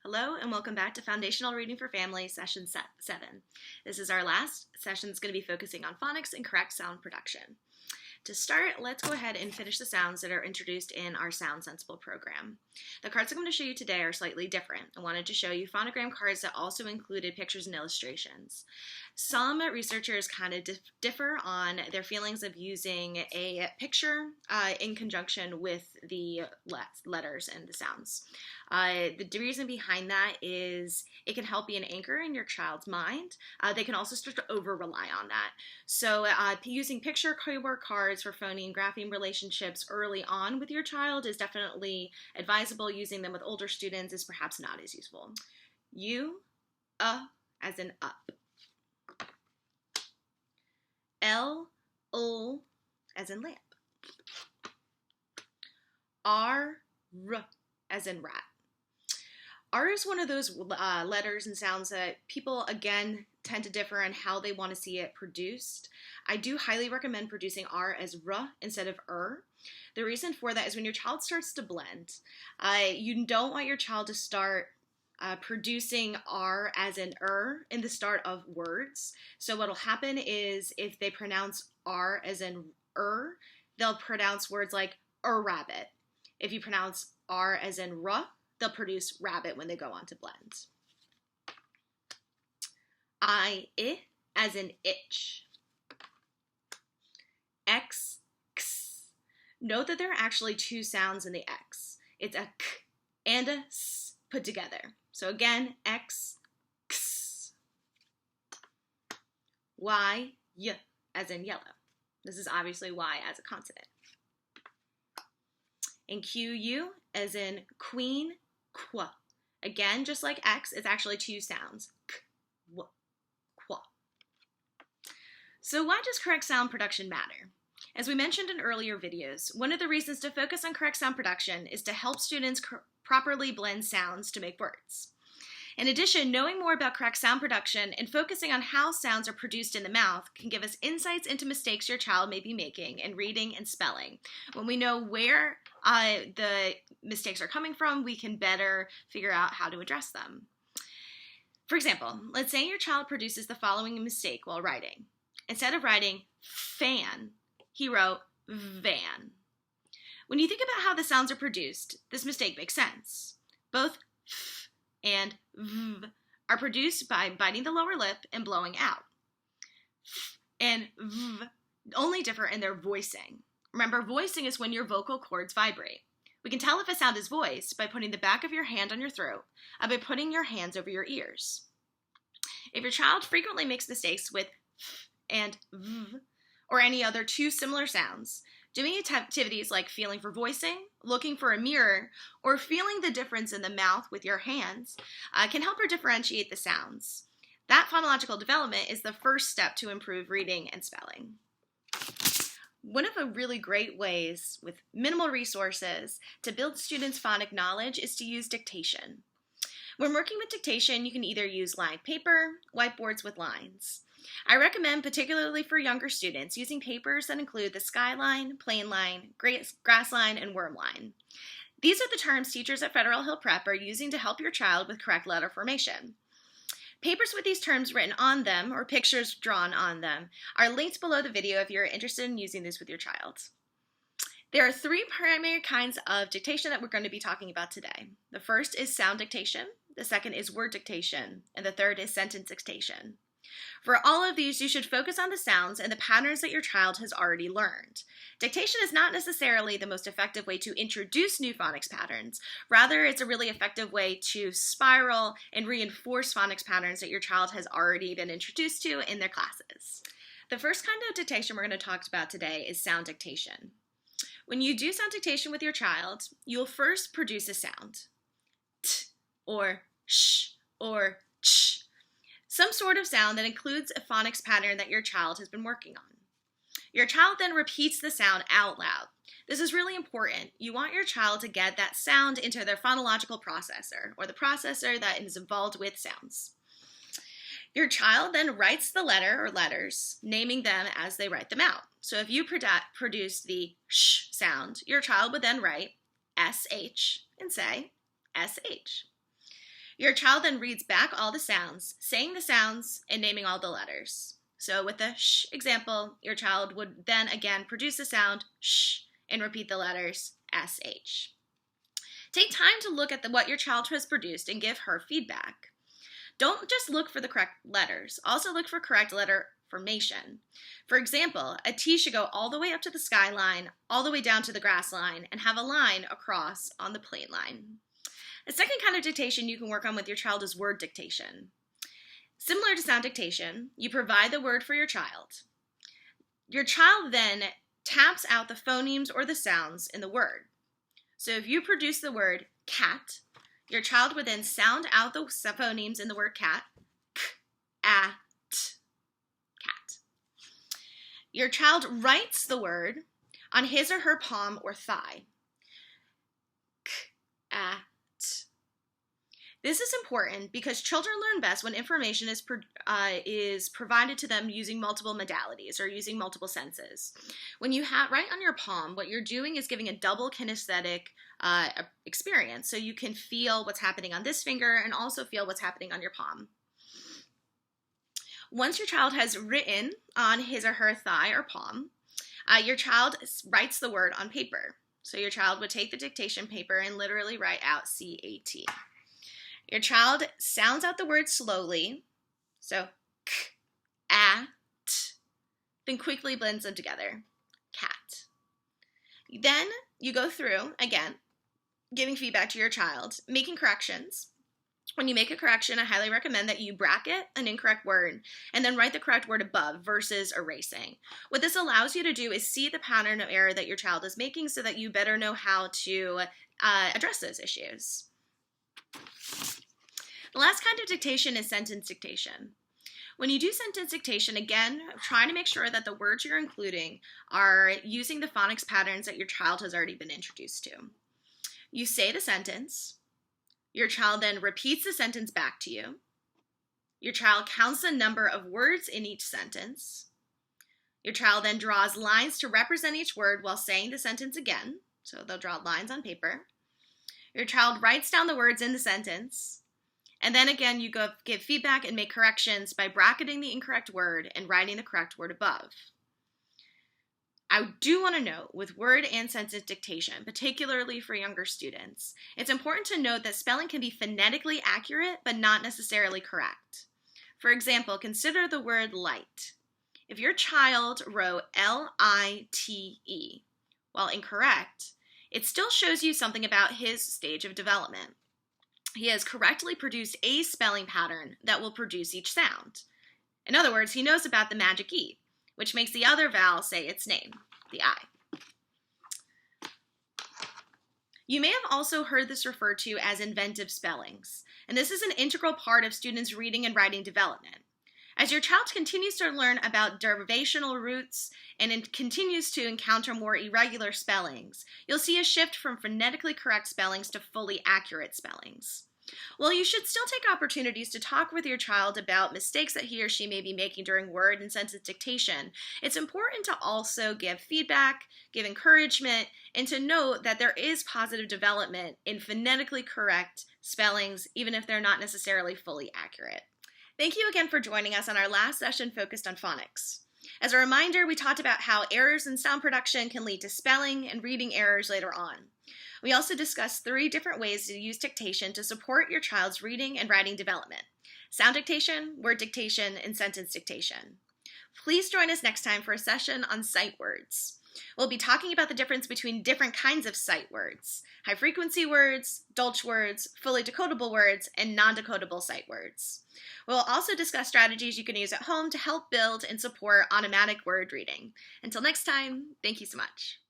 Hello and welcome back to Foundational Reading for Families, Session 7. This is our last session that's going to be focusing on phonics and correct sound production. To start, let's go ahead and finish the sounds that are introduced in our Sound Sensible program. The cards I'm going to show you today are slightly different. I wanted to show you phonogram cards that also included pictures and illustrations. Some researchers kind of differ on their feelings of using a picture in conjunction with the letters and the sounds. The reason behind that is it can help be an anchor in your child's mind. They can also start to over-rely on that. So using picture keyword cards for phoneme and grapheme relationships early on with your child is definitely advisable. Using them with older students is perhaps not as useful. U, as in up. L, as in lamp. R, as in rat. R is one of those letters and sounds that people, again, tend to differ on how they want to see it produced. I do highly recommend producing R as R instead of The reason for that is when your child starts to blend, you don't want your child to start producing R as in in the start of words. So what will happen is if they pronounce R as in they'll pronounce words like rabbit. If you pronounce R as in they'll produce rabbit when they go on to blend. I, as in itch. X, x. Note that there are actually two sounds in the X. It's a k and a s put together. So again, X, x. Y, as in yellow. This is obviously Y as a consonant. And Q, as in queen, qua. Again, just like X, it's actually two sounds. K, w, qua. So why does correct sound production matter? As we mentioned in earlier videos, one of the reasons to focus on correct sound production is to help students properly blend sounds to make words. In addition, knowing more about correct sound production and focusing on how sounds are produced in the mouth can give us insights into mistakes your child may be making in reading and spelling. When we know where the mistakes are coming from, we can better figure out how to address them. For example, let's say your child produces the following mistake while writing. Instead of writing fan, he wrote van. When you think about how the sounds are produced, this mistake makes sense. Both f and v are produced by biting the lower lip and blowing out. F and v only differ in their voicing. Remember, voicing is when your vocal cords vibrate. We can tell if a sound is voiced by putting the back of your hand on your throat and by putting your hands over your ears. If your child frequently makes mistakes with f and v, or any other two similar sounds, doing activities like feeling for voicing, looking for a mirror, or feeling the difference in the mouth with your hands can help her differentiate the sounds. That phonological development is the first step to improve reading and spelling. One of the really great ways with minimal resources to build students' phonic knowledge is to use dictation. When working with dictation, you can either use lined paper, whiteboards with lines. I recommend, particularly for younger students, using papers that include the skyline, plain line, grass line, and worm line. These are the terms teachers at Federal Hill Prep are using to help your child with correct letter formation. Papers with these terms written on them or pictures drawn on them are linked below the video if you're interested in using this with your child. There are three primary kinds of dictation that we're going to be talking about today. The first is sound dictation, the second is word dictation, and the third is sentence dictation. For all of these, you should focus on the sounds and the patterns that your child has already learned. Dictation is not necessarily the most effective way to introduce new phonics patterns. Rather, it's a really effective way to spiral and reinforce phonics patterns that your child has already been introduced to in their classes. The first kind of dictation we're going to talk about today is sound dictation. When you do sound dictation with your child, you'll first produce a sound, t or sh or ch. Some sort of sound that includes a phonics pattern that your child has been working on. Your child then repeats the sound out loud. This is really important. You want your child to get that sound into their phonological processor, or the processor that is involved with sounds. Your child then writes the letter or letters, naming them as they write them out. So if you produce the sh sound, your child would then write SH and say SH. Your child then reads back all the sounds, saying the sounds and naming all the letters. So with the sh example, your child would then again produce the sound sh and repeat the letters sh. Take time to look at what your child has produced and give her feedback. Don't just look for the correct letters, also look for correct letter formation. For example, a T should go all the way up to the skyline, all the way down to the grass line, and have a line across on the plane line. A second kind of dictation you can work on with your child is word dictation. Similar to sound dictation, you provide the word for your child. Your child then taps out the phonemes or the sounds in the word. So if you produce the word cat, your child would then sound out the phonemes in the word cat, k, a, t, cat. Your child writes the word on his or her palm or thigh, k, a, t. This is important because children learn best when information is provided to them using multiple modalities or using multiple senses. When you write on your palm, what you're doing is giving a double kinesthetic experience. So you can feel what's happening on this finger and also feel what's happening on your palm. Once your child has written on his or her thigh or palm, your child writes the word on paper. So your child would take the dictation paper and literally write out C-A-T. Your child sounds out the word slowly, so k, a, t, then quickly blends them together, cat. Then you go through, again, giving feedback to your child, making corrections. When you make a correction, I highly recommend that you bracket an incorrect word and then write the correct word above versus erasing. What this allows you to do is see the pattern of error that your child is making so that you better know how to address those issues. The last kind of dictation is sentence dictation. When you do sentence dictation, again, try to make sure that the words you're including are using the phonics patterns that your child has already been introduced to. You say the sentence, your child then repeats the sentence back to you, your child counts the number of words in each sentence, your child then draws lines to represent each word while saying the sentence again, so they'll draw lines on paper, your child writes down the words in the sentence, and then again, you give feedback and make corrections by bracketing the incorrect word and writing the correct word above. I do want to note with word and sentence dictation, particularly for younger students, it's important to note that spelling can be phonetically accurate but not necessarily correct. For example, consider the word light. If your child wrote L-I-T-E, while incorrect, it still shows you something about his stage of development. He has correctly produced a spelling pattern that will produce each sound. In other words, he knows about the magic E, which makes the other vowel say its name, the I. You may have also heard this referred to as inventive spellings, and this is an integral part of students' reading and writing development. As your child continues to learn about derivational roots and continues to encounter more irregular spellings, you'll see a shift from phonetically correct spellings to fully accurate spellings. While you should still take opportunities to talk with your child about mistakes that he or she may be making during word and sentence dictation, it's important to also give feedback, give encouragement, and to note that there is positive development in phonetically correct spellings, even if they're not necessarily fully accurate. Thank you again for joining us on our last session focused on phonics. As a reminder, we talked about how errors in sound production can lead to spelling and reading errors later on. We also discussed 3 different ways to use dictation to support your child's reading and writing development: sound dictation, word dictation, and sentence dictation. Please join us next time for a session on sight words. We'll be talking about the difference between different kinds of sight words: high-frequency words, Dolch words, fully decodable words, and non-decodable sight words. We'll also discuss strategies you can use at home to help build and support automatic word reading. Until next time, thank you so much.